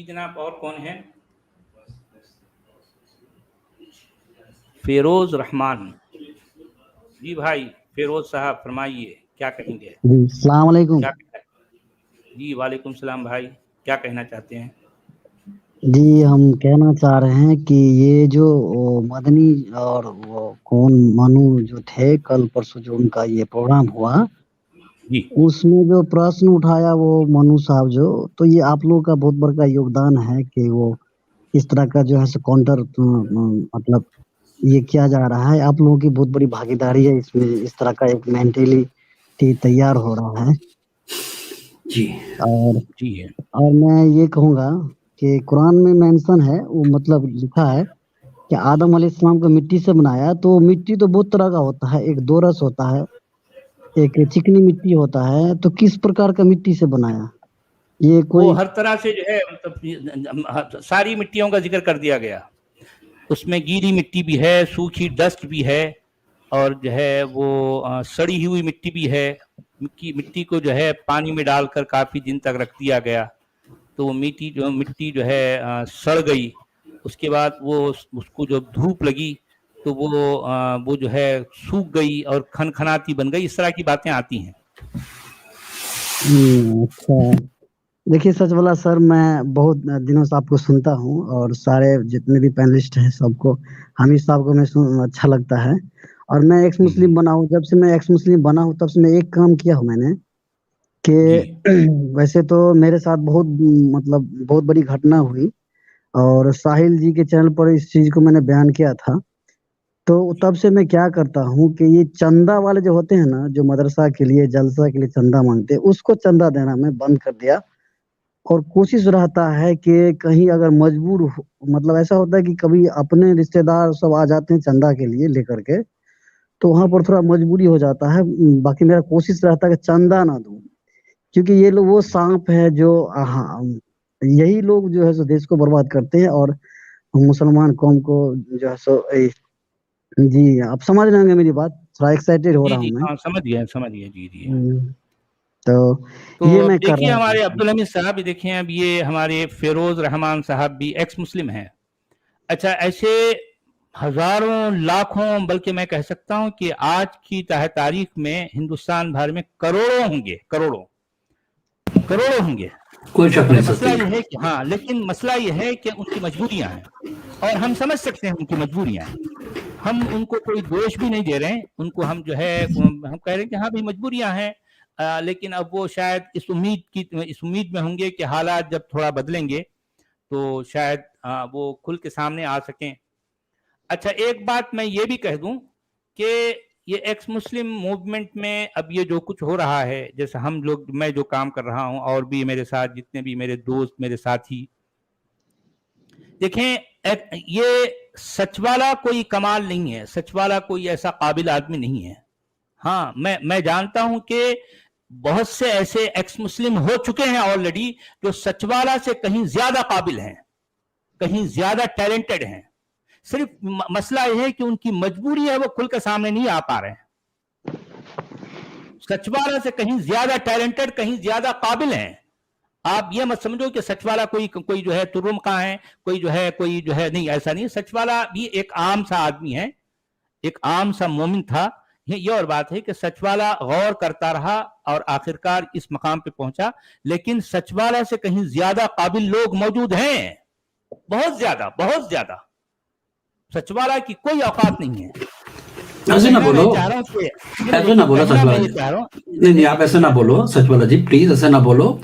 جناب، اور کون ہیں؟ فیروز رحمان جی بھائی، فیروز صاحب فرمائیے، کیا کہیں گے؟ جی السلام علیکم۔ جی وعلیکم السلام بھائی، کیا کہنا چاہتے ہیں؟ جی ہم کہنا چاہ رہے ہیں کہ یہ جو مدنی اور وہ کون منو جو تھے کل پرسوں جو ان کا یہ پروگرام ہوا، جی اس میں جو پرشن اٹھایا وہ منو صاحب جو، تو یہ آپ لوگوں کا بہت بڑا یوگدان ہے کہ وہ اس طرح کا جو ہے کاؤنٹر مطلب یہ کیا جا رہا ہے، آپ لوگوں کی بہت بڑی بھاگیداری ہے اس میں، اس طرح کا ایک مینٹیلٹی تیار ہو رہا ہے۔ جی اور میں یہ کہوں گا کہ قرآن میں مینشن ہے، وہ مطلب لکھا ہے کہ آدم علیہ السلام کو مٹی سے بنایا، تو مٹی تو بہت طرح کا ہوتا ہے، ایک دورس ہوتا ہے، ایک چکنی مٹی ہوتا ہے، تو کس پرکار کا مٹی سے بنایا؟ یہ کوئی وہ ہر طرح سے جو ہے مطلب ساری مٹیوں کا ذکر کر دیا گیا، اس میں گیلی مٹی بھی ہے، سوکھی ڈسٹ بھی ہے، اور جو ہے وہ سڑی ہوئی مٹی بھی ہے۔ مٹی کو جو ہے پانی میں ڈال کر کافی دن تک رکھ دیا گیا، تو وہ مٹی جو ہے سڑ گئی، اس کے بعد وہ اس کو جب دھوپ لگی تو وہ جو ہے سوکھ گئی اور کھنکھناتی بن گئی، اس طرح کی باتیں آتی ہیں۔ اچھا، دیکھیے سچ بولا سر، میں بہت دنوں سے آپ کو سنتا ہوں، اور سارے جتنے بھی پینلسٹ ہیں سب کو، حمید صاحب کو میں اچھا لگتا ہے، اور میں ایکس مسلم بنا ہوں، جب سے میں ایکس مسلم بنا ہوں تب سے میں ایک کام کیا ہوں میں نے کہ ویسے تو میرے ساتھ بہت بڑی گھٹنا ہوئی، اور ساحل جی کے چینل پر اس چیز کو میں نے بیان کیا تھا، تو تب سے میں کیا کرتا ہوں کہ یہ چندہ والے جو ہوتے ہیں نا، جو مدرسہ کے لیے جلسہ کے لیے چندہ مانگتے ہیں، اس کو چندہ دینا میں بند کر دیا، اور کوشش رہتا ہے کہ کہیں اگر مجبور مطلب ایسا ہوتا ہے کہ کبھی اپنے رشتہ دار سب آ جاتے ہیں چندہ کے لیے لے کر کے، تو وہاں پر تھوڑا مجبوری ہو جاتا ہے، باقی میرا کوشش رہتا ہے کہ چندہ نہ دوں، کیونکہ یہ لوگ وہ سانپ ہے جو یہی لوگ جو ہے سو دیش کو برباد کرتے ہیں، اور مسلمان قوم کو جو ہے سو جی آپ سمجھ رہے ہوں گے میری بات، تھوڑا ایکسائٹیڈ ہو رہا ہوں میں۔ سمجھ گیا جی۔ تو یہ میں کر دیکھیے رہا ہمارے ہوں۔ عبدالحمید صاحب، دیکھیں اب یہ ہمارے فیروز رحمان صاحب بھی ایکس مسلم ہیں۔ اچھا، ایسے ہزاروں لاکھوں، بلکہ میں کہہ سکتا ہوں کہ آج کی تاریخ میں ہندوستان بھر میں کروڑوں ہوں گے، کروڑوں ہوں گے، کوئی شک نہیں مسئلہ یہ ہے کہ لیکن مسئلہ یہ ہے کہ ان کی مجبوریاں ہیں، اور ہم سمجھ سکتے ہیں ان کی مجبوریاں ہیں، ہم ان کو کوئی دوش بھی نہیں دے رہے ہیں، ان کو ہم جو ہے ہم کہہ رہے ہیں کہ ہاں بھی مجبوریاں ہیں، لیکن اب وہ شاید اس امید میں ہوں گے کہ حالات جب تھوڑا بدلیں گے تو شاید وہ کھل کے سامنے آ سکیں۔ اچھا، ایک بات میں یہ بھی کہہ دوں کہ یہ ایکس مسلم موومنٹ میں اب یہ جو کچھ ہو رہا ہے، جیسے ہم لوگ، میں جو کام کر رہا ہوں، اور بھی میرے ساتھ جتنے بھی میرے دوست، میرے ساتھی، دیکھیں یہ سچ والا کوئی کمال نہیں ہے، سچ والا کوئی ایسا قابل آدمی نہیں ہے۔ ہاں میں جانتا ہوں کہ بہت سے ایسے ایکس مسلم ہو چکے ہیں آلریڈی جو سچ والا سے کہیں زیادہ قابل ہیں، کہیں زیادہ ٹیلنٹڈ ہیں، صرف مسئلہ یہ ہے کہ ان کی مجبوری ہے، وہ کھل کے سامنے نہیں آ پا رہے ہیں۔ سچ والا سے کہیں زیادہ ٹیلنٹڈ، کہیں زیادہ قابل ہیں۔ آپ یہ مت سمجھو کہ سچ والا کوئی جو ہے ترم کا ہے، کوئی جو ہے نہیں، ایسا نہیں۔ سچ والا بھی ایک عام سا آدمی ہے، ایک عام سا مومن تھا۔ یہ اور بات ہے کہ سچ والا غور کرتا رہا اور آخرکار اس مقام پہ پہنچا، لیکن سچ والا سے کہیں زیادہ قابل لوگ موجود ہیں، بہت زیادہ۔ سچ والا کی کوئی اوقات نہیں ہے۔ ایسے نہ بولو، ایسے نہ بولو سچ والا جی، نہیں آپ ایسے نہ بولو سچ والا جی، پلیز ایسے نہ بولو۔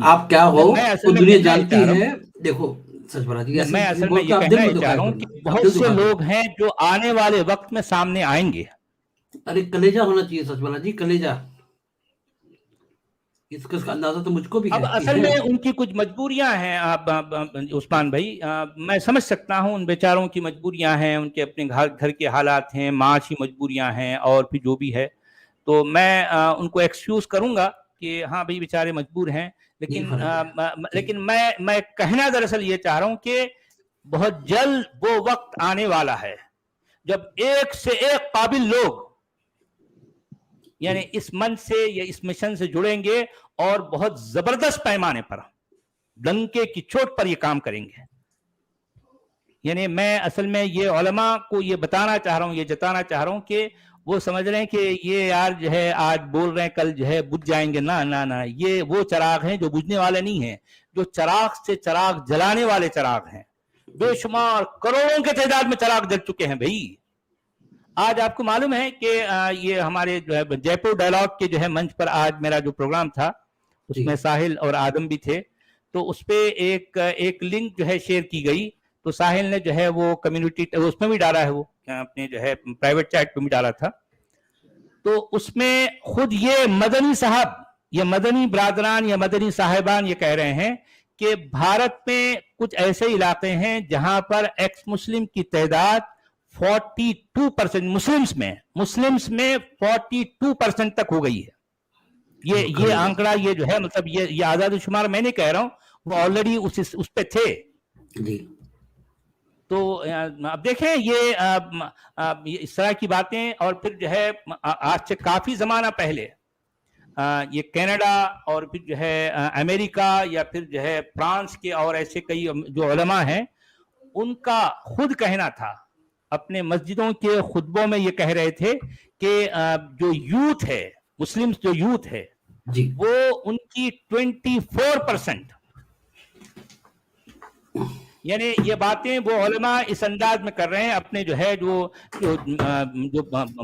آپ کیا ہو وہ دنیا جانتی ہے۔ دیکھو سچ والا جی، میں اصل میں یہ کہنا چاہ رہا ہوں کہ بہت سے لوگ ہیں جو آنے والے وقت میں سامنے آئیں گے۔ ارے کلیجہ ہونا چاہیے سچ والا جی، کلیجہ، اس کا اندازہ تو مجھ کو بھی ہے۔ اب اصل میں ان کی کچھ مجبوریاں ہیں عثمان بھائی، میں سمجھ سکتا ہوں ان بیچاروں کی مجبوریاں ہیں، ان کے اپنے گھر کے حالات ہیں، معاشی مجبوریاں ہیں، اور پھر جو بھی ہے، تو میں ان کو ایکسکیوز کروں گا کہ ہاں بھائی بیچارے مجبور ہیں، لیکن میں کہنا دراصل یہ چاہ رہا ہوں کہ بہت جلد وہ وقت آنے والا ہے جب ایک سے ایک قابل لوگ یعنی اس من سے یا اس مشن سے جڑیں گے، اور بہت زبردست پیمانے پر डंके की चोट पर ये काम करेंगे। यानी मैं असल में ये उलमा को ये बताना चाह रहा हूँ, ये जताना चाह रहा हूँ कि वो समझ रहे हैं कि ये यार जो है आज बोल रहे हैं कल जो है बुझ जाएंगे। ना ना ना, ये वो चिराग हैं जो बुझने वाले नहीं हैं, जो चिराग से चिराग जलाने वाले चिराग हैं। बेशुमार करोड़ों के तादाद में चिराग जल चुके हैं भाई। आज आपको मालूम है कि ये हमारे जो है जयपुर डायलॉग के जो है मंच पर आज मेरा जो प्रोग्राम था उसमें साहिल और आदम भी थे, तो उस पे एक लिंक जो है शेयर की गई, तो साहिल ने जो है वो कम्युनिटी उसमें भी डाला है, वो अपने जो है प्राइवेट चैट पे भी डाला था। तो उसमें खुद ये मदनी साहब, ये मदनी बरादरान या मदनी साहिबान ये कह रहे हैं कि भारत में कुछ ऐसे इलाके हैं जहां पर एक्स मुस्लिम की तादाद 42% मुस्लिम्स में 42% तक हो गई है। ये आंकड़ा ये जो है मतलब ये आजाद शुमार मैं नहीं कह रहा हूं, वो ऑलरेडी उस पे थे जी। तो अब देखें ये इस तरह की बातें, और फिर जो है आज से काफी जमाना पहले ये कनाडा और फिर जो है अमेरिका या फिर जो है फ्रांस के और ऐसे कई जो उलमा हैं, उनका खुद कहना था, अपने मस्जिदों के खुतबों में ये कह रहे थे कि जो यूथ है, मुस्लिम्स जो यूथ है जी, वो उनकी 24%, यानी ये बातें वो उलमा इस अंदाज में कर रहे हैं अपने जो है जो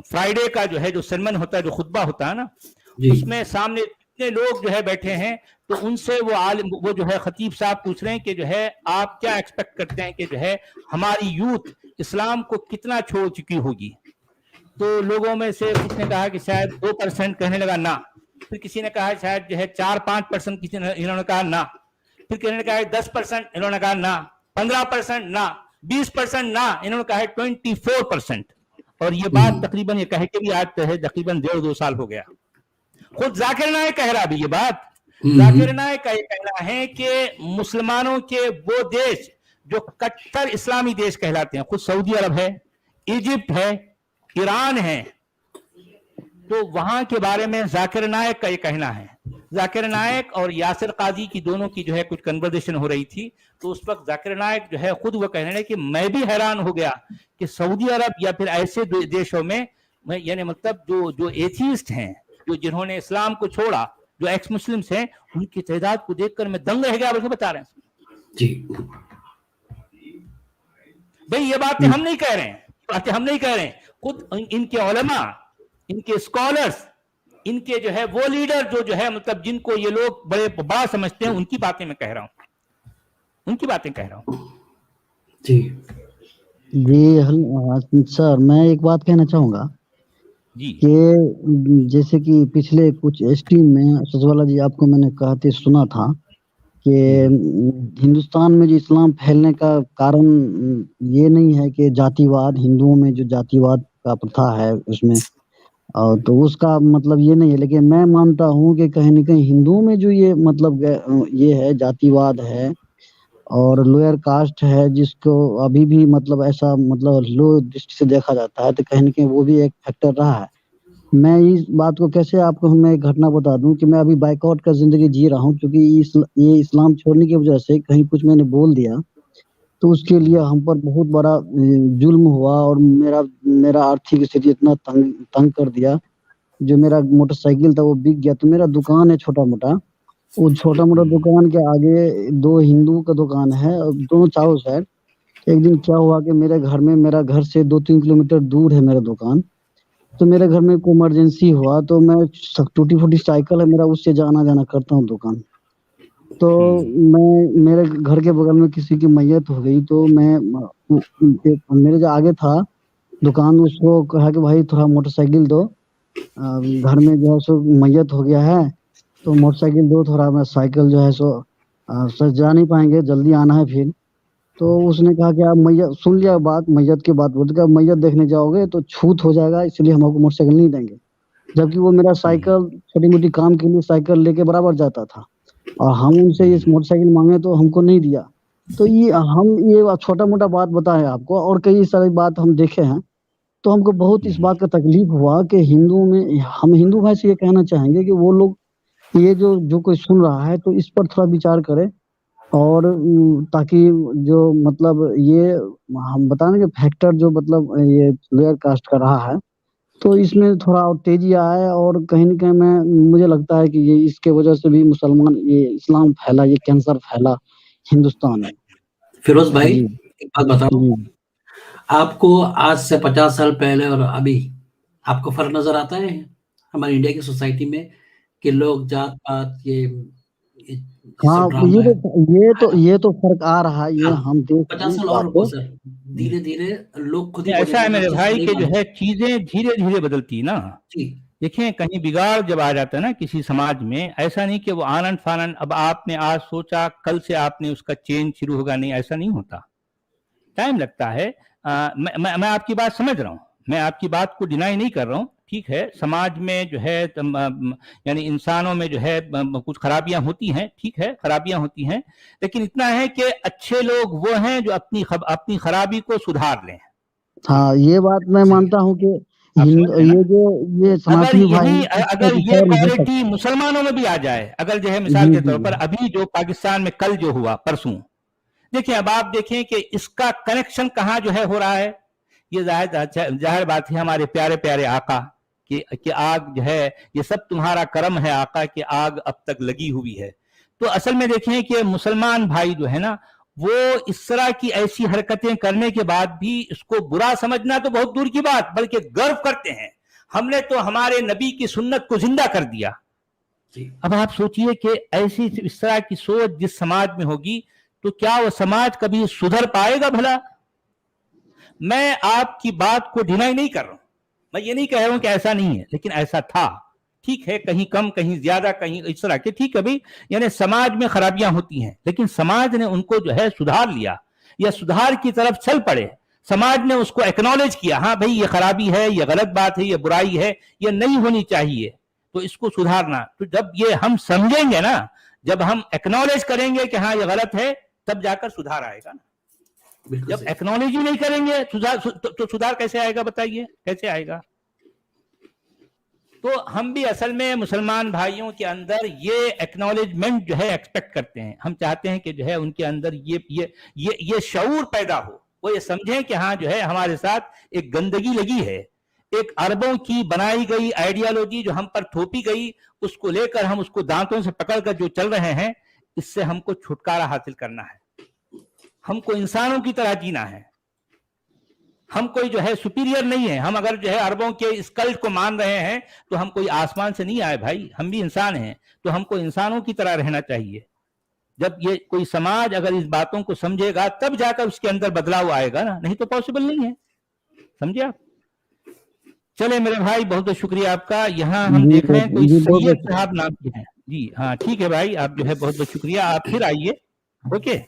फ्राइडे का जो है जो सरमन होता है, जो खुतबा होता है ना, उसमें सामने इतने लोग जो है बैठे हैं, तो उनसे वो जो है खतीब साहब पूछ रहे हैं कि जो है आप क्या एक्सपेक्ट करते हैं कि जो है हमारी यूथ इस्लाम को कितना छोड़ चुकी होगी। तो लोगों में से किसी ने कहा कि शायद 2%, कहने लगा ना, फिर किसी ने कहा शायद जो है 4-5%, किसी ने इन्होंने कहा ना, फिर किसी ने कहा 10%, इन्होंने कहा ना, 15% ना, 20% ना, इन्होंने कहा 24%। और ये बात तकरीबन ये कह के भी आज है तकरीबन 1.5-2 साल हो गया। खुद जाकिर नायक कह रहा भी ये बात। जाकिर नायक का ये कहना है कि मुसलमानों के वो देश जो कट्टर इस्लामी देश कहलाते हैं, खुद सऊदी अरब है, इजिप्ट है, ईरान है, तो वहां के बारे में जाकिर नायक का ये कहना है। जाकिर नायक और यासिर काजी की दोनों की जो है कुछ कन्वर्सेशन हो रही थी, तो उस वक्त जाकिर नायक जो है खुद वो कहने लगे कि मैं भी हैरान हो गया कि सऊदी अरब या फिर ऐसे देशों में, यानी मतलब जो एथीस्ट हैं, जो जिन्होंने इस्लाम को छोड़ा, जो एक्स मुस्लिम्स हैं, उनकी तादाद को देखकर मैं दंग रह गया, बल्कि बता रहे हैं जी। भाई ये बातें हम नहीं कह रहे हैं, बातें हम नहीं कह रहे हैं, खुद इनके उलमा, इनके स्कॉलर्स, इनके जो है वो लीडर जो है मतलब जिनको ये लोग बड़ा समझते हैं, उनकी बातें मैं कह रहा हूं, उनकी बातें कह रहा हूं जी। जी सर, मैं एक बात कहना चाहूंगा कि जैसे कि पिछले कुछ स्ट्रीम में सचवाला जी आपको मैंने कहते सुना था कि हिंदुस्तान में जो इस्लाम फैलने का कारण ये नहीं है कि जातिवाद, हिंदुओं में जो जातिवाद का प्रथा है उसमें, और तो उसका मतलब ये नहीं है, लेकिन मैं मानता हूँ कि कहीं न कहीं हिंदुओं में जो ये मतलब ये है जातिवाद है और लोअर कास्ट है, जिसको अभी भी मतलब ऐसा मतलब लो दृष्टि से देखा जाता है, तो कहीं न कहीं वो भी एक फैक्टर रहा है। मैं इस बात को कैसे आपको मैं एक घटना बता दूं कि मैं अभी बाइकआउट का जिंदगी जी रहा हूं, क्योंकि ये इस्लाम छोड़ने की वजह से कहीं कुछ मैंने बोल दिया तो उसके लिए हम पर बहुत बड़ा जुल्म हुआ, और मेरा आर्थिक स्थिति इतना तंग कर दिया, जो मेरा मोटरसाइकिल था वो बिक गया। तो मेरा दुकान है छोटा मोटा, वो छोटा मोटा दुकान के आगे 2 हिंदू का दुकान है, दोनों चारों साइड। एक दिन क्या हुआ कि मेरा घर से 2-3 किलोमीटर दूर है मेरा दुकान, तो मेरे घर में कोई इमरजेंसी हुआ, तो मैं टूटी फूटी साइकिल है मेरा, उससे जाना करता हूँ दुकान। तो मेरे घर के बगल में किसी की मैयत हो गई, तो मेरे जो आगे था दुकान, उसको कहा कि भाई थोड़ा मोटरसाइकिल दो, घर में जो है सो मैयत हो गया है, तो मोटरसाइकिल दो थोड़ा, मैं साइकिल जो है सो सर जा नहीं पाएंगे, जल्दी आना है फिर। तो उसने कहा कि आप मैयत सुन लिया बात, मैयत की बात बोलते, मैयत देखने जाओगे तो छूत हो जाएगा, इसलिए हम आपको मोटरसाइकिल नहीं देंगे। जबकि वो मेरा साइकिल छोटी मोटी काम के लिए साइकिल लेके बराबर जाता था, और हम उनसे ये मोटरसाइकिल मांगे तो हमको नहीं दिया। तो ये छोटा मोटा बात बताए आपको, और कई सारी बात हम देखे हैं। तो हमको बहुत इस बात का तकलीफ हुआ कि हिंदुओं में, हम हिंदू भाई से ये कहना चाहेंगे कि वो लोग ये जो कोई सुन रहा है तो इस पर थोड़ा विचार करे और ताकि जो मतलब ये हम बता रहे कि फैक्टर जो मतलब ये लोअर कास्ट का रहा है, तो इसमें थोड़ा और तेजी आया है, और कहीं न कहीं मुझे लगता है कि ये इसके वजह से भी मुसलमान ये इस्लाम फैला, ये कैंसर फैला हिंदुस्तान में। फिरोज भाई जी, एक बात बताओ, जी। आपको आज से 50 साल पहले और अभी आपको फर्क नजर आता है हमारी इंडिया की सोसाइटी में कि लोग जात पात ये हाँ, सब ड्रामा है? ये तो फर्क आ रहा है, ये हम देख रहे 50 हैं इस साल और बात रुको को। सर, धीरे धीरे लोग खुद ही ऐसा है बोलेंगे मेरे कि भाई नहीं कि जो मानते। है चीजें धीरे धीरे बदलती ना। जी देखिए कहीं बिगाड़ जब आ जाता है ना किसी समाज में, ऐसा नहीं कि वो आनंद फानंद अब आपने आज सोचा कल से आपने उसका चेंज शुरू होगा, नहीं, ऐसा नहीं होता, टाइम लगता है। मैं आपकी बात समझ रहा हूँ, मैं आपकी बात को डिनाई नहीं कर रहा हूँ, ठीक है, समाज में जो है यानी इंसानों में जो है कुछ खराबियां होती हैं, ठीक है, खराबियां होती हैं, लेकिन इतना है कि अच्छे लोग वो हैं जो अपनी खराबी को सुधार लें। हाँ, ये बात मैं सही है। मानता हूँ कि आप समझ रहे हैं ना? ये अगर सनातनी भाई यही हैं, इसका अगर ये रिफॉर्म हो क्वालिटी सकता मुसलमानों में भी आ जाए, अगर जो है है। मिसाल जी, के जी। तौर पर अभी जो पाकिस्तान में कल जो हुआ परसों, देखिए अब आप देखें कि इसका कनेक्शन कहाँ जो है हो रहा है। ये जाहिर बात है हमारे प्यारे प्यारे आका कि आग जो है ये सब तुम्हारा करम है आका कि आग अब तक लगी हुई है। तो असल में देखें कि मुसलमान भाई जो है ना, वो इस तरह की ऐसी हरकतें करने के बाद भी इसको बुरा समझना तो बहुत दूर की बात, बल्कि गर्व करते हैं, हमने तो हमारे नबी की सुन्नत को जिंदा कर दिया। अब आप सोचिए कि ऐसी इस तरह की सोच जिस समाज में होगी तो क्या वो समाज कभी सुधर पाएगा भला? मैं आपकी बात को डिनाई नहीं कर रहा हूं, मैं ये नहीं कह रहा हूं कि ऐसा नहीं है, लेकिन ऐसा था, ठीक है, कहीं कम कहीं ज्यादा कहीं इस तरह के, ठीक है भाई, यानी समाज में खराबियां होती हैं, लेकिन समाज ने उनको जो है सुधार लिया या सुधार की तरफ चल पड़े, समाज ने उसको एक्नॉलेज किया, हाँ भाई ये खराबी है, ये गलत बात है, ये बुराई है, ये नहीं होनी चाहिए, तो इसको सुधारना। तो जब ये हम समझेंगे ना, जब हम एक्नॉलेज करेंगे कि हाँ ये गलत है, तब जाकर सुधार आएगा ना। जब एक्नॉलेज ही नहीं करेंगे तो सुधार कैसे आएगा, बताइए कैसे आएगा? तो हम भी असल में मुसलमान भाइयों के अंदर ये एक्नॉलेजमेंट जो है एक्सपेक्ट करते हैं, हम चाहते हैं कि जो है उनके अंदर ये शऊर पैदा हो, वो ये समझें कि हाँ जो है हमारे साथ एक गंदगी लगी है, एक अरबों की बनाई गई आइडियोलॉजी जो हम पर थोपी गई, उसको लेकर हम उसको दांतों से पकड़कर जो चल रहे हैं, इससे हमको छुटकारा हासिल करना है, हमको इंसानों की तरह जीना है, हम कोई जो है सुपीरियर नहीं है। हम अगर जो है अरबों के इस कल्ट को मान रहे हैं तो हम कोई आसमान से नहीं आए भाई, हम भी इंसान हैं, तो हमको इंसानों की तरह रहना चाहिए। जब ये कोई समाज अगर इस बातों को समझेगा तब जाकर उसके अंदर बदलाव आएगा ना, नहीं तो पॉसिबल नहीं है, समझे आप? चले मेरे भाई, बहुत बहुत शुक्रिया आपका। यहाँ हम देख रहे हैं कोई सैयद साहब नाम के हैं जी, हाँ ठीक है भाई, आप जो है बहुत बहुत शुक्रिया, आप फिर आइए, ओके।